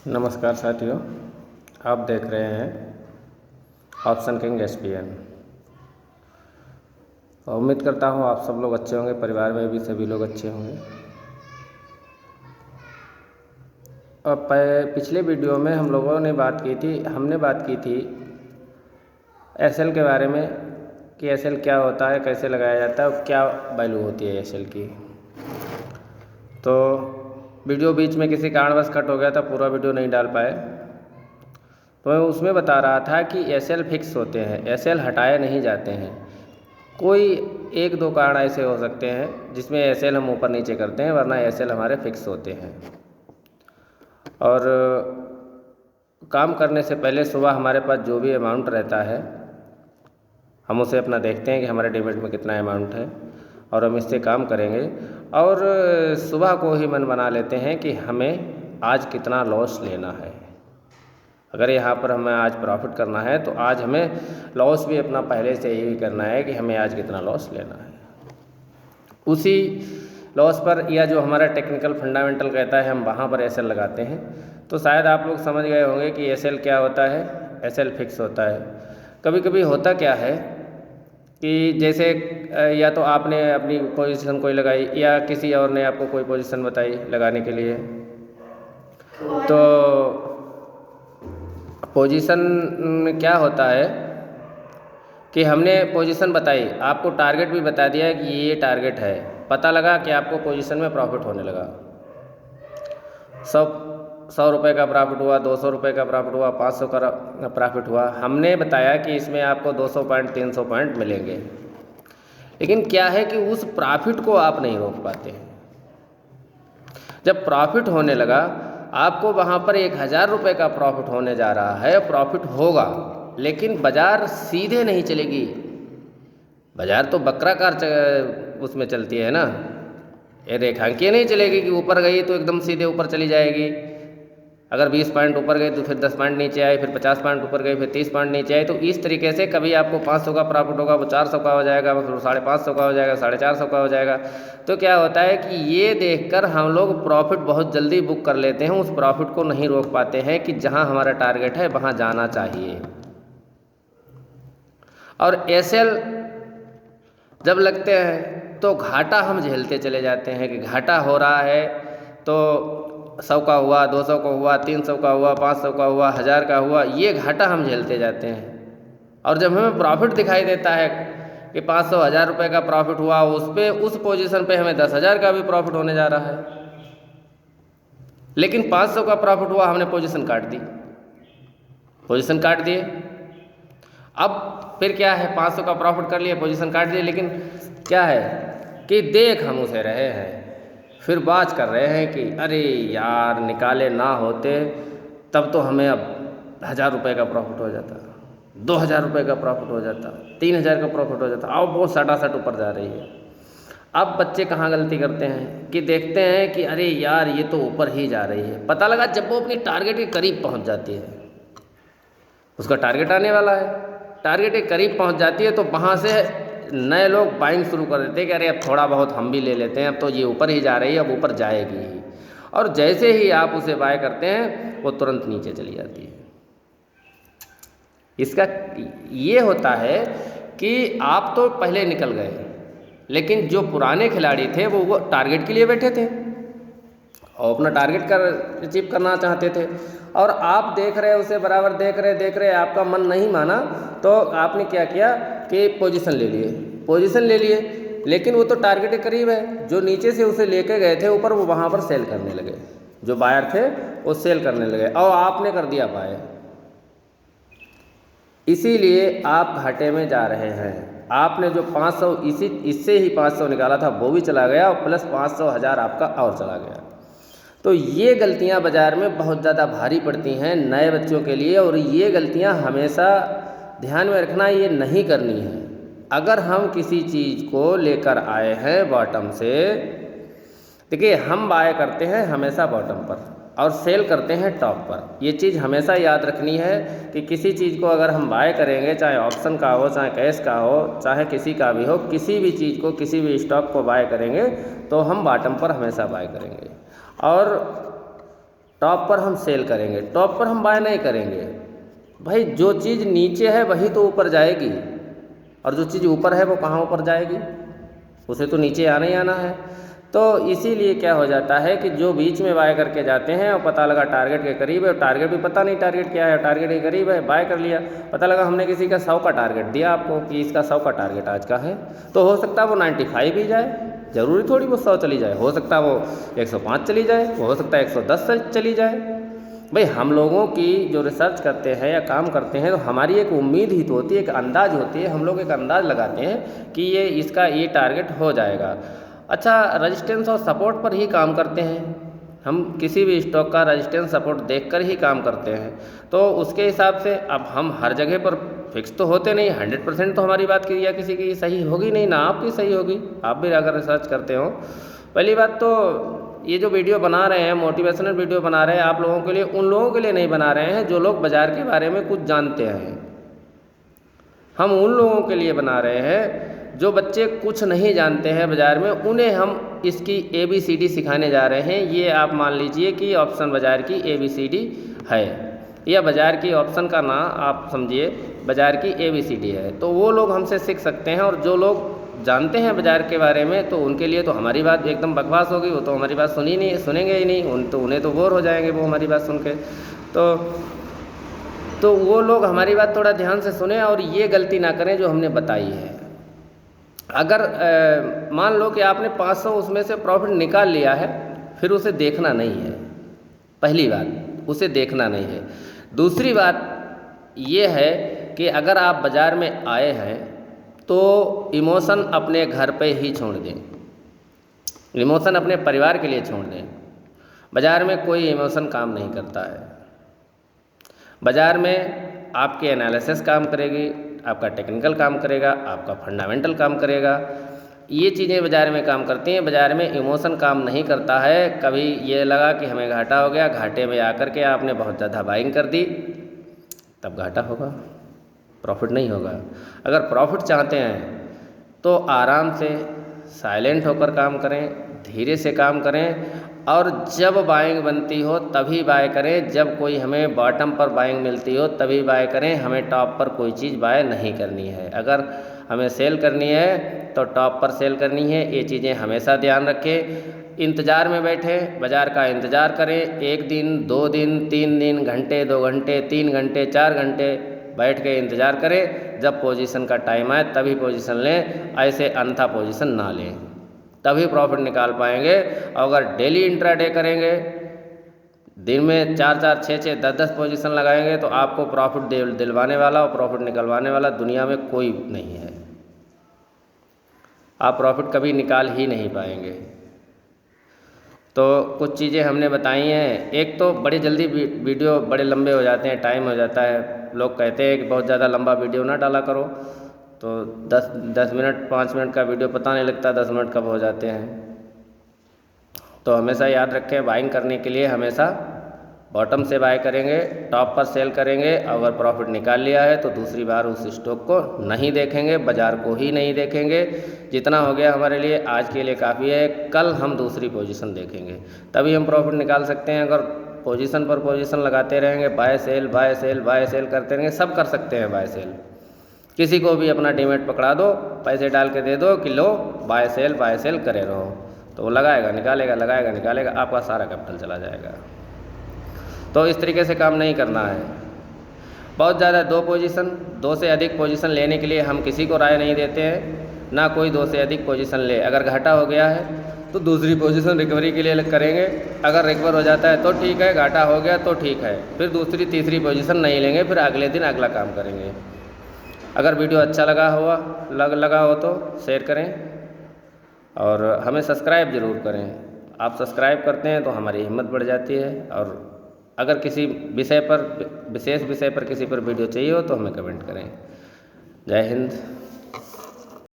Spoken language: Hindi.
नमस्कार साथियों, आप देख रहे हैं ऑप्शन किंग SPN। उम्मीद करता हूँ आप सब लोग अच्छे होंगे, परिवार में भी सभी लोग अच्छे होंगे। और पिछले वीडियो में हमने बात की थी SL के बारे में कि SL क्या होता है, कैसे लगाया जाता है और क्या वैल्यू होती है SL की। तो वीडियो बीच में किसी कारणवश कट हो गया था, पूरा वीडियो नहीं डाल पाए। तो मैं उसमें बता रहा था कि SL फिक्स होते हैं, SL हटाए नहीं जाते हैं। कोई एक दो कारण ऐसे हो सकते हैं जिसमें SL हम ऊपर नीचे करते हैं, वरना SL हमारे फिक्स होते हैं। और काम करने से पहले सुबह हमारे पास जो भी अमाउंट रहता है, हम उसे अपना देखते हैं कि हमारे डिमेट में कितना अमाउंट है और हम इससे काम करेंगे। और सुबह को ही मन बना लेते हैं कि हमें आज कितना लॉस लेना है। अगर यहाँ पर हमें आज प्रॉफिट करना है तो आज हमें लॉस भी अपना पहले से ही करना है कि हमें आज कितना लॉस लेना है। उसी लॉस पर या जो हमारा टेक्निकल फंडामेंटल कहता है, हम वहाँ पर SL लगाते हैं। तो शायद आप लोग समझ गए होंगे कि SL क्या होता है। SL फिक्स होता है। कभी कभी होता क्या है कि जैसे या तो आपने अपनी पोजीशन कोई लगाई या किसी और ने आपको कोई पोजीशन बताई लगाने के लिए, तो पोजीशन में क्या होता है कि हमने पोजीशन बताई, आपको टारगेट भी बता दिया कि ये टारगेट है। पता लगा कि आपको पोजीशन में प्रॉफिट होने लगा, 100 रुपये का प्रॉफिट हुआ, 200 रुपये का प्रॉफिट हुआ, 500 का प्रॉफिट हुआ। हमने बताया कि इसमें आपको 200 पॉइंट 300 पॉइंट मिलेंगे, लेकिन क्या है कि उस प्रॉफिट को आप नहीं रोक पाते हैं। जब प्रॉफिट होने लगा, आपको वहाँ पर 1000 रुपये का प्रॉफिट होने जा रहा है, प्रॉफिट होगा, लेकिन बाज़ार सीधे नहीं चलेगी। बाज़ार तो वक्राकार उसमें चलती है ना, ये रेखांकीय नहीं चलेगी कि ऊपर गई तो एकदम सीधे ऊपर चली जाएगी। अगर 20 पॉइंट ऊपर गई तो फिर 10 पॉइंट नीचे आए, फिर 50 पॉइंट ऊपर गई, फिर 30 पॉइंट नीचे आए। तो इस तरीके से कभी आपको 500 का प्रॉफिट होगा, वो 400 का हो जाएगा, फिर 550 का हो जाएगा, 450 का हो जाएगा। तो क्या होता है कि ये देखकर हम लोग प्रॉफिट बहुत जल्दी बुक कर लेते हैं, उस प्रॉफिट को नहीं रोक पाते हैं कि जहाँ हमारा टारगेट है वहाँ जाना चाहिए। और SL जब लगते हैं तो घाटा हम झेलते चले जाते हैं कि घाटा हो रहा है तो 100 का हुआ, 200 का हुआ, 300 का हुआ, 500 का हुआ, 1000 का हुआ, ये घाटा हम झेलते जाते हैं। और जब हमें प्रॉफिट दिखाई देता है कि 500 1000 रुपये का प्रॉफिट हुआ, उस पोजीशन पे हमें 10,000 का भी प्रॉफिट होने जा रहा है, लेकिन 500 का प्रॉफिट हुआ, हमने पोजीशन काट दिए। अब फिर क्या है, 500 का प्रॉफिट कर लिए, पोजीशन काट दिए, लेकिन क्या है कि देख हम उसे रहे हैं, फिर बात कर रहे हैं कि अरे यार निकाले ना होते तब तो हमें अब 1000 रुपये का प्रॉफिट हो जाता, 2000 रुपये का प्रॉफिट हो जाता, 3000 का प्रॉफिट हो जाता। अब वो सटासट ऊपर जा रही है। अब बच्चे कहाँ गलती करते हैं कि देखते हैं कि अरे यार ये तो ऊपर ही जा रही है। पता लगा जब वो अपनी टारगेट के करीब पहुँच जाती है, उसका टारगेट आने वाला है, टारगेट के करीब पहुँच जाती है, तो वहाँ से नए लोग बाइंग शुरू कर देते हैं कि अरे अब थोड़ा बहुत हम भी ले लेते हैं, अब तो ये ऊपर ही जा रही है, अब ऊपर जाएगी ही। और जैसे ही आप उसे बाय करते हैं वो तुरंत नीचे चली जाती है। इसका ये होता है कि आप तो पहले निकल गए, लेकिन जो पुराने खिलाड़ी थे वो टारगेट के लिए बैठे थे और अपना टारगेट अचीव करना चाहते थे, और आप देख रहे उसे बराबर देख रहे, आपका मन नहीं माना तो आपने क्या किया कि पोजीशन ले लिए, लेकिन वो तो टारगेट के करीब है। जो नीचे से उसे लेके गए थे ऊपर, वो वहाँ पर सेल करने लगे, जो बायर थे वो सेल करने लगे और आपने कर दिया बाय। इसीलिए आप घाटे में जा रहे हैं। आपने जो 500 इससे ही 500 निकाला था वो भी चला गया, और प्लस 500 1000 आपका और चला गया। तो ये गलतियां बाज़ार में बहुत ज़्यादा भारी पड़ती हैं नए बच्चों के लिए, और ये गलतियां हमेशा ध्यान में रखना, ये नहीं करनी है। अगर हम किसी चीज़ को लेकर आए हैं बॉटम से, देखिए हम बाय करते हैं हमेशा बॉटम पर और सेल करते हैं टॉप पर। ये चीज़ हमेशा याद रखनी है कि किसी चीज़ को अगर हम बाय करेंगे, चाहे ऑप्शन का हो, चाहे कैश का हो, चाहे किसी का भी हो, किसी भी चीज़ को, किसी भी स्टॉक को बाय करेंगे तो हम बॉटम पर हमेशा बाय करेंगे। और टॉप पर हम सेल करेंगे, टॉप पर हम बाय नहीं करेंगे। भाई जो चीज़ नीचे है वही तो ऊपर जाएगी, और जो चीज़ ऊपर है वो कहाँ ऊपर जाएगी, उसे तो नीचे आना ही आना है। तो इसीलिए क्या हो जाता है कि जो बीच में बाय करके जाते हैं और पता लगा टारगेट के करीब है, टारगेट भी पता नहीं टारगेट क्या है, टारगेट के करीब है, बाय कर लिया, पता लगा हमने किसी का 100 का टारगेट दिया आपको कि इसका 100 का टारगेट आज का है, तो हो सकता है वो 95 ही जाए, ज़रूरी थोड़ी वो 100 चली जाए, हो सकता है वो 105 चली जाए, वो हो सकता है 110 चली जाए। भाई हम लोगों की जो रिसर्च करते हैं या काम करते हैं तो हमारी एक उम्मीद ही तो होती है, एक अंदाज होती है, हम लोग एक अंदाज लगाते हैं कि ये इसका ये टारगेट हो जाएगा। अच्छा, रेजिस्टेंस और सपोर्ट पर ही काम करते हैं हम, किसी भी स्टॉक का रेजिस्टेंस सपोर्ट देखकर ही काम करते हैं। तो उसके हिसाब से अब हम हर जगह पर फिक्स तो होते नहीं, 100% तो हमारी बात की या किसी की सही होगी नहीं, ना आपकी सही होगी, आप भी अगर रिसर्च करते हो। पहली बात तो ये जो वीडियो बना रहे हैं, मोटिवेशनल वीडियो बना रहे हैं आप लोगों के लिए, उन लोगों के लिए नहीं बना रहे हैं जो लोग बाज़ार के बारे में कुछ जानते हैं। हम उन लोगों के लिए बना रहे हैं जो बच्चे कुछ नहीं जानते हैं बाज़ार में, उन्हें हम इसकी ABCD सिखाने जा रहे हैं। ये आप मान लीजिए कि ऑप्शन बाज़ार की ABCD है, या बाज़ार की ऑप्शन का नाम आप समझिए बाज़ार की ABCD है। तो वो लोग हमसे सीख सकते हैं, और जो लोग जानते हैं बाज़ार के बारे में तो उनके लिए तो हमारी बात एकदम बकवास होगी, वो तो हमारी बात सुनेंगे ही नहीं, उन्हें तो बोर हो जाएंगे वो हमारी बात सुन के। तो वो लोग हमारी बात थोड़ा ध्यान से सुने और ये गलती ना करें जो हमने बताई है। अगर मान लो कि आपने 500 उसमें से प्रॉफिट निकाल लिया है, फिर उसे देखना नहीं है, पहली बात उसे देखना नहीं है। दूसरी बात ये है कि अगर आप बाज़ार में आए हैं तो इमोशन अपने घर पे ही छोड़ दें, इमोशन अपने परिवार के लिए छोड़ दें। बाज़ार में कोई इमोशन काम नहीं करता है। बाज़ार में आपके एनालिसिस काम करेगी, आपका टेक्निकल काम करेगा, आपका फंडामेंटल काम करेगा, ये चीज़ें बाज़ार में काम करती हैं। बाज़ार में इमोशन काम नहीं करता है। कभी ये लगा कि हमें घाटा हो गया, घाटे में आकर के आपने बहुत ज़्यादा बाइंग कर दी, तब घाटा होगा, प्रॉफिट नहीं होगा। अगर प्रॉफिट चाहते हैं तो आराम से साइलेंट होकर काम करें, धीरे से काम करें, और जब बाइंग बनती हो तभी बाय करें, जब कोई हमें बॉटम पर बाइंग मिलती हो तभी बाय करें। हमें टॉप पर कोई चीज़ बाय नहीं करनी है। अगर हमें सेल करनी है तो टॉप पर सेल करनी है, ये चीज़ें हमेशा ध्यान रखें। इंतज़ार में बैठें, बाज़ार का इंतज़ार करें, 1 दिन 2 दिन 3 दिन, घंटे 2 घंटे 3 घंटे 4 घंटे बैठ के इंतज़ार करें। जब पोजीशन का टाइम आए तभी पोजीशन लें, ऐसे अन्यथा पोजीशन ना लें, तभी प्रॉफिट निकाल पाएंगे। और अगर डेली इंट्राडे करेंगे, दिन में 4-4 6-6 10-10 पोजीशन लगाएंगे तो आपको प्रॉफिट दिलवाने वाला और प्रॉफिट निकलवाने वाला दुनिया में कोई नहीं है। आप प्रॉफिट कभी निकाल ही नहीं पाएंगे। तो कुछ चीज़ें हमने बताई हैं। एक तो बड़ी जल्दी वीडियो बड़े लंबे हो जाते हैं, टाइम हो जाता है, लोग कहते हैं कि बहुत ज़्यादा लंबा वीडियो ना डाला करो, तो 10 मिनट 5 मिनट का वीडियो पता नहीं लगता 10 मिनट कब हो जाते हैं। तो हमेशा याद रखें, बाइंग करने के लिए हमेशा बॉटम से बाय करेंगे, टॉप पर सेल करेंगे। अगर प्रॉफिट निकाल लिया है तो दूसरी बार उस स्टॉक को नहीं देखेंगे, बाज़ार को ही नहीं देखेंगे। जितना हो गया हमारे लिए आज के लिए काफ़ी है, कल हम दूसरी पोजीशन देखेंगे, तभी हम प्रॉफिट निकाल सकते हैं। अगर पोजीशन पर पोजीशन लगाते रहेंगे, buy sell buy sell buy sell करते रहेंगे, सब कर सकते हैं बाय सेल। किसी को भी अपना डीमैट पकड़ा दो, पैसे डाल के दे दो कि लो बाय सेल करे रहो, तो वो लगाएगा निकालेगा, लगाएगा निकालेगा, आपका सारा कैपिटल चला जाएगा। तो इस तरीके से काम नहीं करना है। बहुत ज़्यादा 2 से अधिक पोजीशन लेने के लिए हम किसी को राय नहीं देते हैं, ना कोई 2 से अधिक पोजीशन ले। अगर घाटा हो गया है तो दूसरी पोजीशन रिकवरी के लिए करेंगे, अगर रिकवर हो जाता है तो ठीक है, घाटा हो गया तो ठीक है, फिर दूसरी तीसरी पोजीशन नहीं लेंगे, फिर अगले दिन अगला काम करेंगे। अगर वीडियो अच्छा लगा हो तो शेयर करें और हमें सब्सक्राइब ज़रूर करें। आप सब्सक्राइब करते हैं तो हमारी हिम्मत बढ़ जाती है। और अगर किसी विशेष विषय पर किसी पर वीडियो चाहिए हो तो हमें कमेंट करें। जय हिंद।